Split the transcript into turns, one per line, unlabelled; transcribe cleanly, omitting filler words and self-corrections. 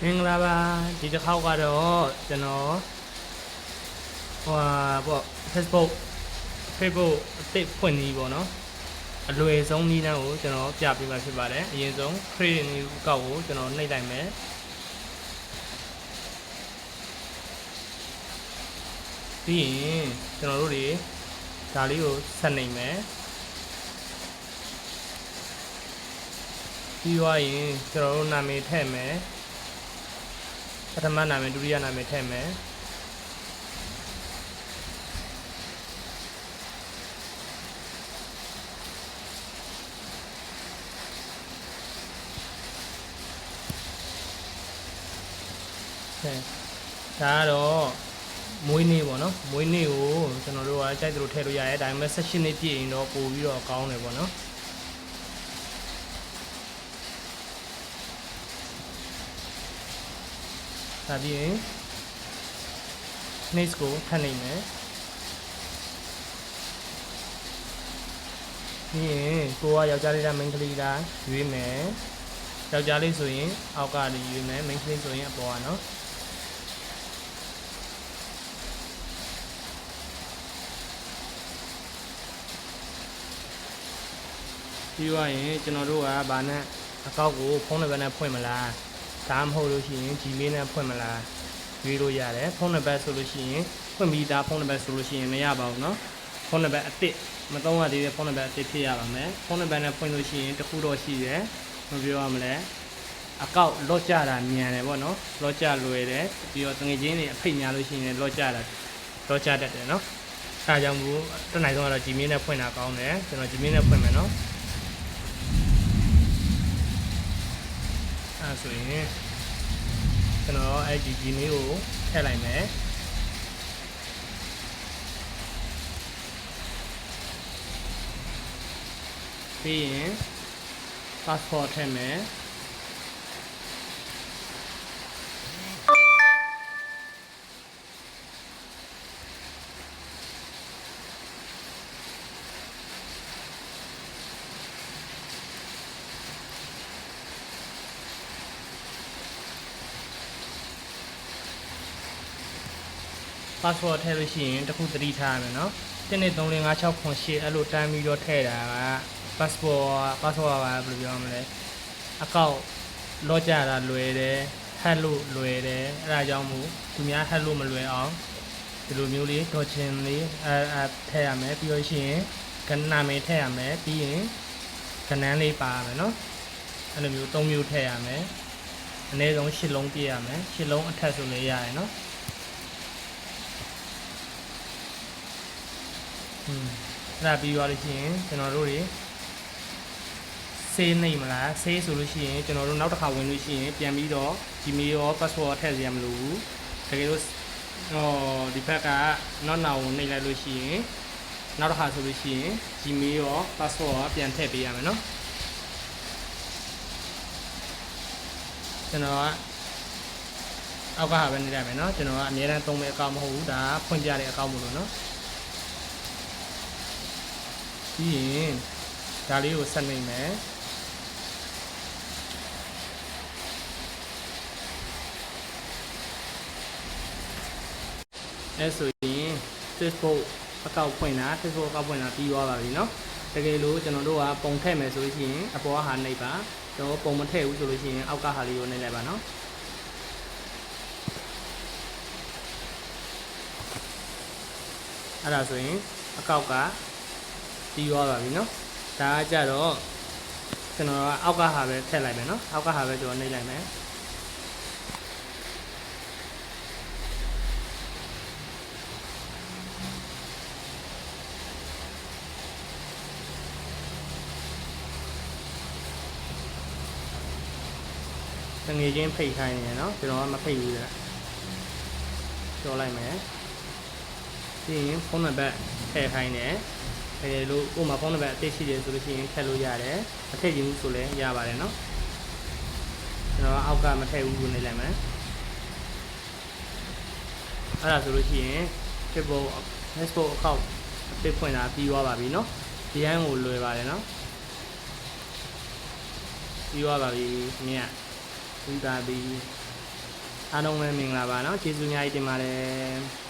မင်္ဂလာပါဒီတစ်ခေါက်ကတော့ကျွန်တော်ပေါ့ Facebook အသစ်ဖွင့်နေပေါ့နော်အလွယ်ဆုံးနည်းလမ်းကိုကျွန်တော်ပြပေးမှာဖြစ်ပါတယ်အရင်ဆုံး create new account ကိုကျွန်တော်နှိပ်လိုက်မယ်ပြီးရင်ကျွန်တော်တို့တွေဒါလေးကိုဆက်နှိပ်မယ်ပြီးသွားရင်ကျွန်တော်တို့နာမည်ထည့်မယ်ပထမနာမည်ဒုတိယနာမည်ထည့်မယ်ဒါကတော့မွေးနေ့ပေါ့နော်မွေးနေ့ကိုကျွန်တော်တို့ကကြိုက်သလိုထည့်လို့ရတယ်ဒါပေမဲ့ session နေ့ပြည့်ရင်တော့ပို့ပြီးတော့ကောင်းတယ်ပေါ့နော်ဒါပြီးရင် next ကိုထပ်နိုင်မယ်ပြီးရင်ကိုကယောက်ျားလေးလားမိန်းကလေးလားရွေးမယ်ယောက်ျားလေးဆိုရင်အောက်ကနေရွေးမယ်မိန်းကလေးဆိုရင်အပေါ်ကနော်ပြီးသွားရင်ကျွန်တော်တို့ကဗာနဲ့အကောက်ကိုဖုန်းနံပါတ်နဲ့ဖွင့်မလားဒါမှမဟုတ်လို့ရှိရင် Gmail နဲ့ဖွင့်မလားရွေးလို့ရတယ်ဖုန်းနံပါတ်ဆိုလို့ရှိရင်ဖွင့်ပြီးသားဖုန်းနံပါတ်ဆိုလို့ရှိရင်မရပါဘူးเนาะဖုန်းနံပါတ်အသစ်မသုံးရသေးတဲ့ဖုန်းနံပါတ်အသစ်ဖြစ်ရပါမယ်ဖုန်းနံပါတ်နဲ့ဖွင့်လို့ရှိရင်တခုတော့ရှိတယ်မပြောရမလဲအကောက်လော့ကြတာမြန်တယ်ပေါ့เนาะလော့ကြလွယ်တယ်ပြီးတော့ငွေချင်းတွေအဖိတ်များလို့ရှိရင်လော့ကြတတ်တယ်เนาะအဲဒါကြောင့်မို့တနိုင်ဆုံးကတော့ Gmail နဲ့ဖွင့်တာကောင်းတယ်ကျွန်တော် Gmail နဲ့ဖွင့်မယ်เนาะအဲဆိုရင်ကျွန်တော်အဲ့ဒီ Gmail ကိုထည့်လိုက်မယ်ပြီးရင် passport ထည့်မယ်passport ထည့်လို့ရှိရင်တခုသတိထားရမယ်เนาะ1234568အဲ့လိုတန်းပြီးတော့ထည့်တာက passport ကဘယ်လိုပြောမလဲအကောက်လော့ကြတာလွယ်တယ်ဟက်လို့လွယ်တယ်အဲ့ဒါကြောင့်မို့သူများဟက်လို့မလွယ်အောင်ဒီလိုမျိုးလေးဒေါ်ချင်းလေးထည့်ရမယ်ပြီးလို့ရှိရင်ကဏ္ဍနာမည်ထည့်ရမယ်ပြီးရင်ကဏ္ဍလေးပါရမယ်เนาะအဲ့လိုမျိုး၃မျိုးထည့်ရမယ်အနည်းဆုံး၈လုံးပြည့်ရမယ်၈လုံးအထက်ဆိုလည်းရတယ်เนาะအဲ့ဒါပြီးသွားလို့ရှိရင်ကျွန်တော်တို့တွေဆေးနေမလားဆေးဆိုလို့ရှိရင်ကျွန်တော်တို့နောက်တစ်ခါဝင်လို့ရှိရင်ပြန်ပြီးတော့ Gmail ရော password ထည့်စရာမလိုဘူးတကယ်လို့ဒီဘက်ကနောက်နောက်ဝင်နေလိုက်လို့ရှိရင်နောက်တစ်ခါဆိုလို့ရှိရင် Gmail ရော password ရောပြန်ထည့်ပေးရမယ်เนาะကျွန်တော်ကအောက်ကဟာပဲနေရမယ်เนาะကျွန်တော်ကအများအားသုံးမဲ့အကောင့်မဟုတ်ဘူးဒါဖွင့်ပြတဲ့အကောင့်မို့လို့เนาะပြီးရင်ဒါလေးကိုဆက်နိုင်မယ်အဲဆိုရင် Facebook အကောင့်ဖွင့်တာပြီးသွားပါပြီเนาะတကယ်လို့ကျွန်တော်တို့ကပုံထည့်မယ်ဆိုလို့ရှိရင်အပေါ်ကဟာနှိပ်ပါကျွန်တော်ပုံမထည့်ဘူးဆိုလို့ရှိရင်အောက်ကဟာလေးကိုနှိပ်လိုက်ပါเนาะအဲ့ဒါဆိုရင်အကောက်ကပြီးသွားပါပြီเนาะဒါကကြတော့ကျွန်တော်ကအောက်ကဟာပဲထည့်လိုက်မယ်เนาะအောက်ကဟာပဲကျွန်တော်နှိပ်လိုက်မယ်ငွေချင်းဖိတ်ခိုင်းနေတယ်เนาะကျွန်တော်ကမဖိတ်ဘူးလေပြောလိုက်မယ်ပြီးရင်ဖုန်းနံပါတ်ထည့်ခိုင်းတယ်တကယ်လို့ဥပမာဖုန်းနံပါတ်အသစ်ရှိတယ်ဆိုလို့ရှိရင်ထည့်လို့ရတယ်မထည့်ချင်ဘူးဆိုလည်းရပါတယ်เนาะကျွန်တော်အောက်ကမထည့်ဘူးလို့နေလိုက်မယ်အဲ့ဒါဆိုလို့ရှိရင် Facebook account အသစ်ဖွင့်တာပြီးသွားပါပြီเนาะဒီဟန်ကိုလွယ်ပါတယ်เนาะပြီးသွားပါပြီခင်ဗျာပြီးပါပြီ အားလုံးပဲမင်္ဂလာပါเนาะကျေးဇူးအများကြီးတင်ပါတယ်